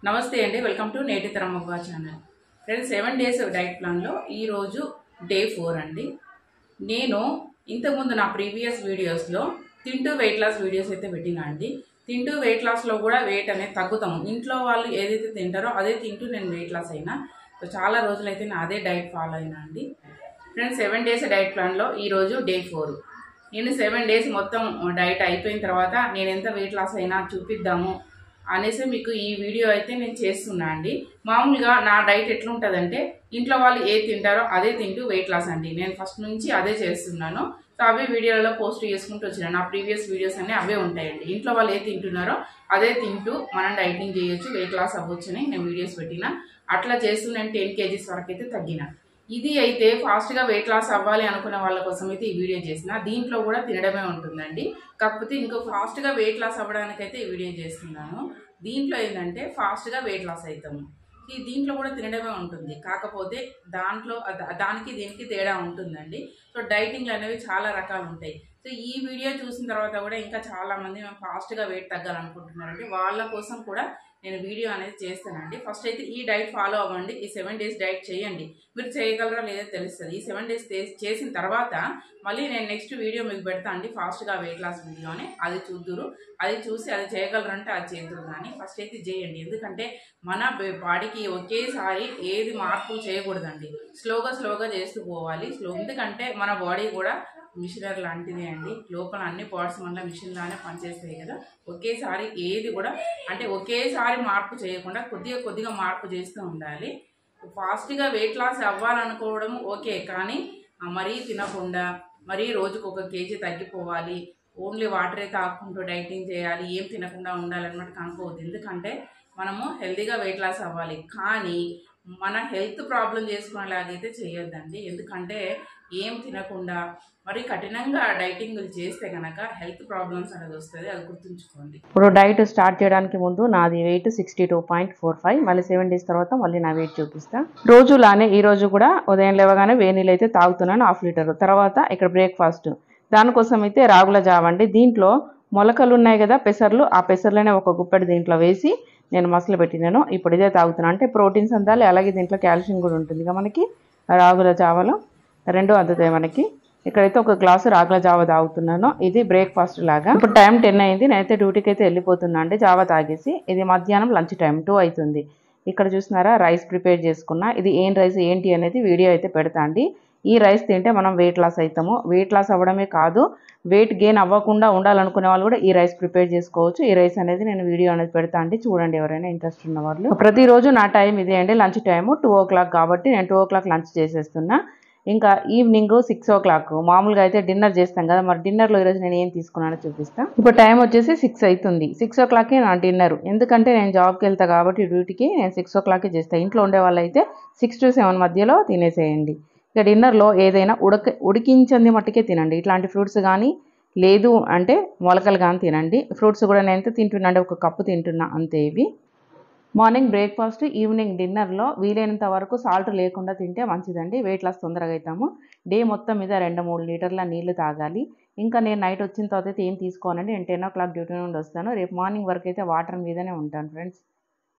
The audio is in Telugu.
నమస్తే అండి, వెల్కమ్ టు నేటి తరం అవ్వ ఛానల్. ఫ్రెండ్స్, 7 డేస్ డైట్ ప్లాన్లో ఈరోజు డే 4 అండి. నేను ఇంతకుముందు నా ప్రీవియస్ వీడియోస్లో తింటూ వెయిట్ లాస్ వీడియోస్ అయితే పెట్టినా అండి. తింటూ వెయిట్ లాస్లో కూడా వెయిట్ అనేది తగ్గుతాము. ఇంట్లో వాళ్ళు ఏదైతే తింటారో అదే తింటూ నేను వెయిట్ లాస్ అయినా. సో చాలా రోజులైతే నేను అదే డైట్ ఫాలో అయినా అండి. ఫ్రెండ్స్, 7 డేస్ డైట్ ప్లాన్లో ఈరోజు డే 4. నేను 7 డేస్ మొత్తం డైట్ అయిపోయిన తర్వాత నేను ఎంత వెయిట్ లాస్ అయినా చూపిద్దాము అనేసి మీకు ఈ వీడియో అయితే నేను చేస్తున్నా అండి. మామూలుగా నా డైట్ ఎట్లుంటుందంటే, ఇంట్లో వాళ్ళు ఏ తింటారో అదే తింటూ వెయిట్ లాస్ అండి. నేను ఫస్ట్ నుంచి అదే చేస్తున్నాను. సో అవే వీడియోలలో పోస్ట్ చేసుకుంటూ వచ్చినాను. నా ప్రీవియస్ వీడియోస్ అన్నీ అవే ఉంటాయండి. ఇంట్లో వాళ్ళు ఏ తింటున్నారో అదే తింటూ మనం డైటింగ్ చేయొచ్చు, వెయిట్ లాస్ అవ్వచ్చు అని నేను వీడియోస్ పెట్టిన. అట్లా చేస్తూ నేను 10 kgs వరకు అయితే తగ్గిన. ఇది అయితే ఫాస్ట్గా వెయిట్ లాస్ అవ్వాలి అనుకునే వాళ్ళ కోసం అయితే ఈ వీడియో చేసిన. దీంట్లో కూడా తినడమే ఉంటుందండి. కాకపోతే ఇంకో ఫాస్ట్గా వెయిట్ లాస్ అవ్వడానికైతే ఈ వీడియో చేస్తున్నాను. దీంట్లో ఏంటంటే ఫాస్ట్గా వెయిట్ లాస్ అవుతాము. దీంట్లో కూడా తినడమే ఉంటుంది. కాకపోతే దానికి దీనికి తేడా ఉంటుందండి. సో డైటింగ్లు అనేవి చాలా రకాలు ఉంటాయి. సో ఈ వీడియో చూసిన తర్వాత కూడా ఇంకా చాలామంది మేము ఫాస్ట్గా వెయిట్ తగ్గాలనుకుంటున్నారండి. వాళ్ళ కోసం కూడా నేను వీడియో అనేది చేస్తానండి. ఫస్ట్ అయితే ఈ డైట్ ఫాలో అవ్వండి. ఈ 7 డేస్ డైట్ చేయండి. మీరు చేయగలరా లేదో తెలుస్తుంది. ఈ 7 డేస్ చేసిన తర్వాత మళ్ళీ నేను నెక్స్ట్ వీడియో మీకు పెడతా అండి, ఫాస్ట్గా వెయిట్ లాస్ వీడియో అని. అది చూద్దురు, అది చూసి అది చేయగలరంటే అది చేద్దరు. కానీ ఫస్ట్ అయితే చేయండి. ఎందుకంటే మన బాడీకి ఒకేసారి ఏది మార్పులు చేయకూడదండి. స్లోగా చేస్తూ పోవాలి. ఎందుకంటే మన బాడీ కూడా మిషనరీ లాంటిదే అండి. లోపల అన్ని పార్ట్స్ మళ్ళీ మిషన్ లానే పనిచేస్తాయి కదా. ఒకేసారి ఏది కూడా అంటే ఒకేసారి మార్పు చేయకుండా కొద్దిగా మార్పు చేస్తూ ఉండాలి. ఫాస్ట్గా వెయిట్ లాస్ అవ్వాలనుకోవడం ఓకే, కానీ మరీ తినకుండా మరీ రోజుకు 1 kg తగ్గిపోవాలి, ఓన్లీ వాటరే తాగుకుంటూ డైటింగ్ చేయాలి, ఏం తినకుండా ఉండాలన్నమాట కనుక్కోవద్దు. ఎందుకంటే మనము హెల్తీగా వెయిట్ లాస్ అవ్వాలి, కానీ మన హెల్త్ ప్రాబ్లం చేసుకునేలాగైతే చేయొద్దండి. ఎందుకంటే ఏం తినకుండా మరి కఠినంగా డైటింగ్ చేస్తే కనుక హెల్త్ ప్రాబ్లమ్స్ అనేది వస్తుంది. అది గుర్తుంచుకోండి. ఇప్పుడు డైట్ స్టార్ట్ చేయడానికి ముందు నాది వెయిట్ 62.45. మళ్ళీ 7 డేస్ తర్వాత మళ్ళీ నా వెయిట్ చూపిస్తా. రోజులానే ఈ రోజు కూడా ఉదయం లేవగానే వేడి నీళ్ళు అయితే తాగుతున్నాను, 1/2 లీటర్. తర్వాత ఇక్కడ బ్రేక్ఫాస్ట్, దానికోసం అయితే రాగుల జావ అండి. దీంట్లో మొలకలు ఉన్నాయి కదా, పెసర్లు, ఆ పెసర్లనే ఒక గుప్పెడు దీంట్లో వేసి నేను మసలు పెట్టినాను. ఇప్పుడు ఇదే తాగుతున్నాను. అంటే ప్రోటీన్స్ అందాలి, అలాగే దీంట్లో కాల్షియం కూడా ఉంటుంది కదా మనకి. రాగుల జావలో 2 అందుతాయి మనకి. ఇక్కడైతే 1 గ్లాసు రాగుల జావ తాగుతున్నాను. ఇది బ్రేక్ఫాస్ట్ లాగా. ఇప్పుడు టైం 10 అయింది. నేనైతే డ్యూటీకి అయితే వెళ్ళిపోతున్నా అండి జావ తాగేసి. ఇది మధ్యాహ్నం లంచ్ టైం 2 అవుతుంది. ఇక్కడ చూస్తున్నారా రైస్ ప్రిపేర్ చేసుకున్నా. ఇది ఏం రైస్ ఏంటి అనేది వీడియో అయితే పెడతా అండి. ఈ రైస్ తింటే మనం వెయిట్ లాస్ అవుతాము. వెయిట్ లాస్ అవ్వడమే కాదు, వెయిట్ గెయిన్ అవ్వకుండా ఉండాలనుకునే వాళ్ళు కూడా ఈ రైస్ ప్రిపేర్ చేసుకోవచ్చు. ఈ రైస్ అనేది నేను వీడియో అనేది పెడతా అండి, చూడండి ఎవరైనా ఇంట్రెస్ట్ ఉన్న వాళ్ళు. ప్రతిరోజు నా టైం ఇదే అండి, లంచ్ టైము 2 o'clock కాబట్టి నేను 2 o'clock లంచ్ చేసేస్తున్నా. ఇంకా ఈవినింగ్ 6 o'clock మామూలుగా అయితే డిన్నర్ చేస్తాం కదా, మరి డిన్నర్లో ఈరోజు నేను ఏం తీసుకున్నానో చూపిస్తాను. ఇప్పుడు టైం వచ్చేసి 6 అవుతుంది. 6 o'clockకే నా డిన్నర్. ఎందుకంటే నేను జాబ్కి వెళ్తా కాబట్టి డ్యూటీకి నేను 6 o'clockకే చేస్తాను. ఇంట్లో ఉండే వాళ్ళు అయితే 6 to 7 మధ్యలో తినేసేయండి. ఇక డిన్నర్లో ఏదైనా ఉడికించింది మట్టుకే తినండి. ఇట్లాంటి ఫ్రూట్స్ కానీ, లేదు అంటే మొలకలు కానీ తినండి. ఫ్రూట్స్ కూడా నేను ఎంత తింటున్నా అంటే 1 కప్పు తింటున్నా అంతే. ఇవి మార్నింగ్ బ్రేక్ఫాస్ట్, ఈవినింగ్ డిన్నర్లో వీలైనంత వరకు సాల్ట్ లేకుండా తింటే మంచిదండి. వెయిట్ లాస్ తొందరగా అవుతాము. డే మొత్తం మీద 2-3 లీటర్ల నీళ్లు తాగాలి. ఇంకా నేను నైట్ వచ్చిన తర్వాత అయితే ఏం తీసుకోనండి. నేను 10 o'clock డ్యూటీ నుండి వస్తాను. రేపు మార్నింగ్ వరకు అయితే వాటర్ మీదనే ఉంటాను ఫ్రెండ్స్.